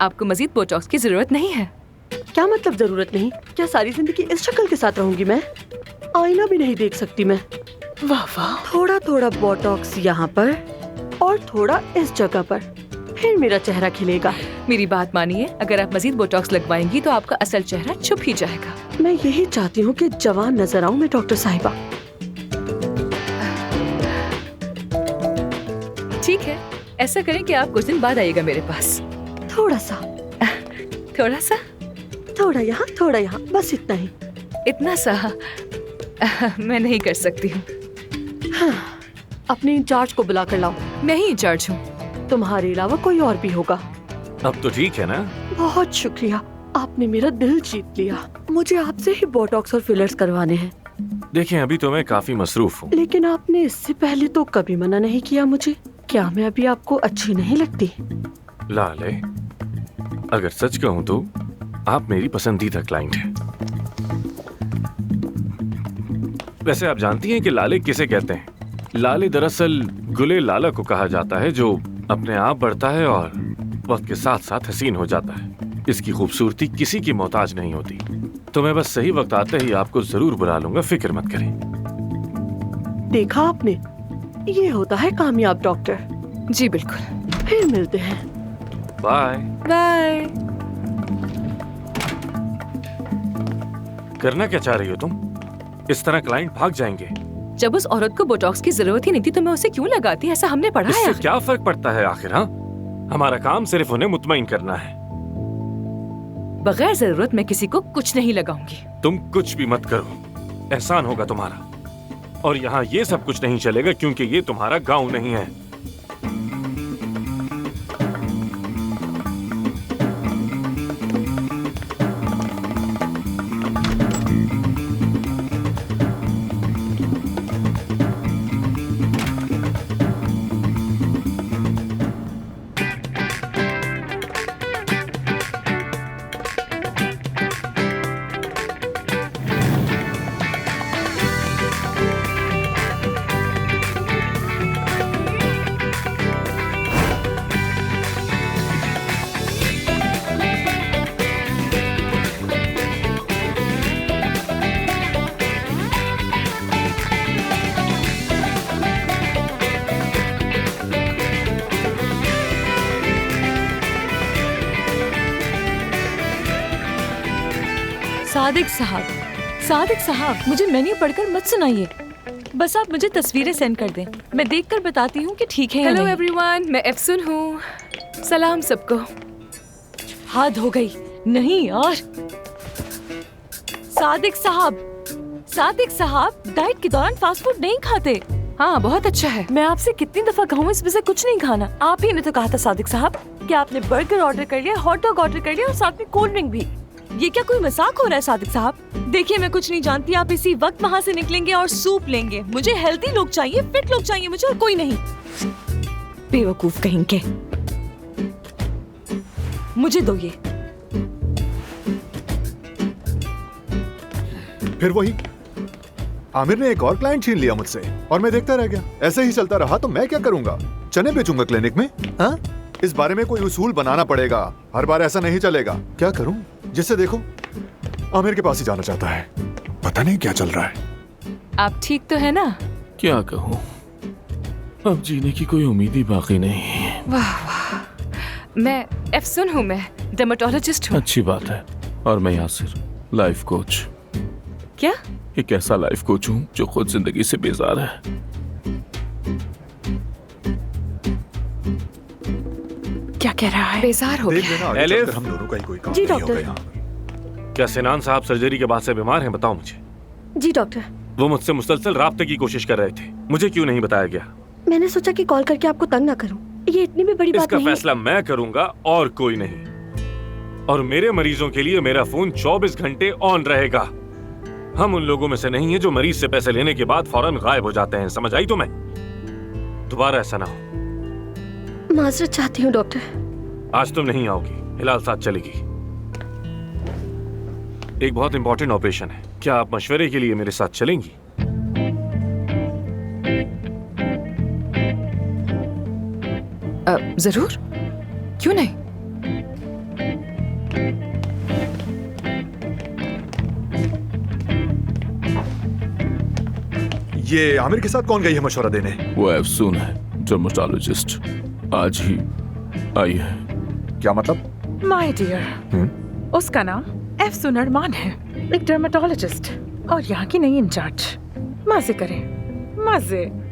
आपको मजीद बोटॉक्स की जरूरत नहीं है। क्या मतलब जरूरत नहीं? क्या सारी जिंदगी इस शक्ल के साथ रहूंगी मैं? आईना भी नहीं देख सकती मैं। वाह वाह। थोड़ा थोड़ा बोटॉक्स यहाँ पर और थोड़ा इस जगह पर, फिर मेरा चेहरा खिलेगा। मेरी बात मानिए, अगर आप मजीद बोटॉक्स लगवाएंगी तो आपका असल चेहरा छुप ही जाएगा। मैं यही चाहती हूँ कि जवान नजर आऊँ मैं, डॉक्टर साहिबा। ठीक है, ऐसा करें कि आप कुछ दिन बाद आइएगा मेरे पास। थोड़ा सा, थोड़ा सा, थोड़ा यहाँ थोड़ा यहाँ, बस इतना ही। इतना सा मैं नहीं कर सकती हूँ। हाँ, अपने इंचार्ज को बुला कर लाओ। मैं ही इंचार्ज हूँ। तुम्हारे अलावा कोई और भी होगा। अब तो ठीक है ना? बहुत शुक्रिया, आपने मेरा दिल जीत लिया। मुझे आपसे ही बोटॉक्स और फिलर्स करवाने हैं। देखें, अभी तो मैं काफी मसरूफ हूँ। लेकिन आपने इससे पहले तो कभी मना नहीं किया मुझे। क्या मैं अभी आपको अच्छी नहीं लगती? लाले, अगर सच कहूँ तो आप मेरी पसंदीदा क्लाइंट हैं। वैसे आप जानती हैं कि लाले किसे कहते हैं? लाले दरअसल गुले लाला को कहा जाता है, जो अपने आप बढ़ता है और वक्त के साथ साथ हसीन हो जाता है। इसकी खूबसूरती किसी की मोहताज नहीं होती। तो मैं बस सही वक्त आते ही आपको जरूर बुला लूंगा, फिक्र मत करें। देखा आपने, ये होता है कामयाब डॉक्टर। जी बिल्कुल। फिर मिलते हैं। Bye bye. करना क्या चाह रही हो तुम? इस तरह क्लाइंट भाग जाएंगे। जब उस औरत को बोटॉक्स की जरूरत ही नहीं थी तो मैं उसे क्यों लगाती? ऐसा हमने पढ़ा है। इससे क्या फर्क पड़ता है आखिर? हाँ, हमारा काम सिर्फ उन्हें मुतमईन करना है। बगैर जरूरत मैं किसी को कुछ नहीं लगाऊंगी। तुम कुछ भी मत करो, एहसान होगा तुम्हारा। और यहाँ ये सब कुछ नहीं चलेगा क्योंकि ये तुम्हारा गांव नहीं है। सादिक साहब, मुझे मेन्यू पढ़कर मत सुनाइए। बस आप मुझे तस्वीरें सेंड कर दें, मैं देखकर बताती हूँ कि ठीक है या हेलो नहीं। एवरीवन, मैं एफसुन हूँ। सलाम सबको। हद हो गई। नहीं यार। सादिक साहब डाइट के दौरान फास्ट फूड नहीं खाते। हाँ, बहुत अच्छा है। मैं आपसे कितनी दफा कहूँ इसमें से कुछ नहीं खाना। आप ही ने तो कहा था सादिक साहब कि आपने बर्गर ऑर्डर कर लिया, हॉट डॉग ऑर्डर कर लिया और साथ में कोल्ड ड्रिंक भी। ये क्या कोई मजाक हो रहा है सादिक साहब? देखिए, मैं कुछ नहीं जानती। आप इसी वक्त वहाँ से निकलेंगे और सूप लेंगे। मुझे हेल्दी लोग चाहिए, फिट लोग चाहिए मुझे, और कोई नहीं। बेवकूफ कहीं के। मुझे दो ये। फिर वही आमिर ने एक और क्लाइंट छीन लिया मुझसे और मैं देखता रह गया। ऐसे ही चलता रहा तो मैं क्या करूंगा? चने बेचूंगा क्लिनिक में? हाँ, इस बारे में कोई उसूल बनाना पड़ेगा। हर बार ऐसा नहीं चलेगा। क्या करूं? जिससे देखो आमिर के पास ही जाना चाहता है। पता नहीं क्या चल रहा है। आप ठीक तो है ना? क्या कहूँ, अब जीने की कोई उम्मीद ही बाकी नहीं। वाह वाह। मैं एफसुन हूँ, मैं डर्मेटोलॉजिस्ट हूँ। अच्छी बात है। और मैं यासिर, लाइफ कोच। क्या? एक ऐसा लाइफ कोच हूँ जो खुद जिंदगी से बेजार है। क्या कह रहा है? बेजार हो गया। एलिफ, हम दोनों का ही कोई काम जी, नहीं होगा डॉक्टर। यहाँ। क्या सिनान साहब सर्जरी के बाद से बीमार हैं? बताओ मुझे। जी डॉक्टर। वो मुझसे मुसलसल राब्ते की कोशिश कर रहे थे, मुझे क्यों नहीं बताया गया? मैंने सोचा कि कॉल करके आपको तंग ना करूं। ये इतनी भी बड़ी बात इसका नहीं। फैसला मैं करूंगा और कोई नहीं। और मेरे मरीजों के लिए मेरा फोन 24 घंटे ऑन रहेगा। हम उन लोगों में से नहीं है जो मरीज से पैसे लेने के बाद फौरन गायब हो जाते हैं। समझ आई तुम्हें? दोबारा ऐसा ना हो। माजरत चाहती हूँ डॉक्टर। आज तुम नहीं आओगी, हिलाल साथ चलेगी। एक बहुत इंपॉर्टेंट ऑपरेशन है। क्या आप मशवरे के लिए मेरे साथ चलेंगी? जरूर, क्यों नहीं। ये आमिर के साथ कौन गई है मशवरा देने? वो अफसून है, डर्मेटोलॉजिस्ट। आज ही आई है। क्या मतलब? माय डियर, उसका नाम अफसून अरमान है, एक डर्मेटोलॉजिस्ट और यहाँ की नई इंचार्ज। मजे करें, मजे।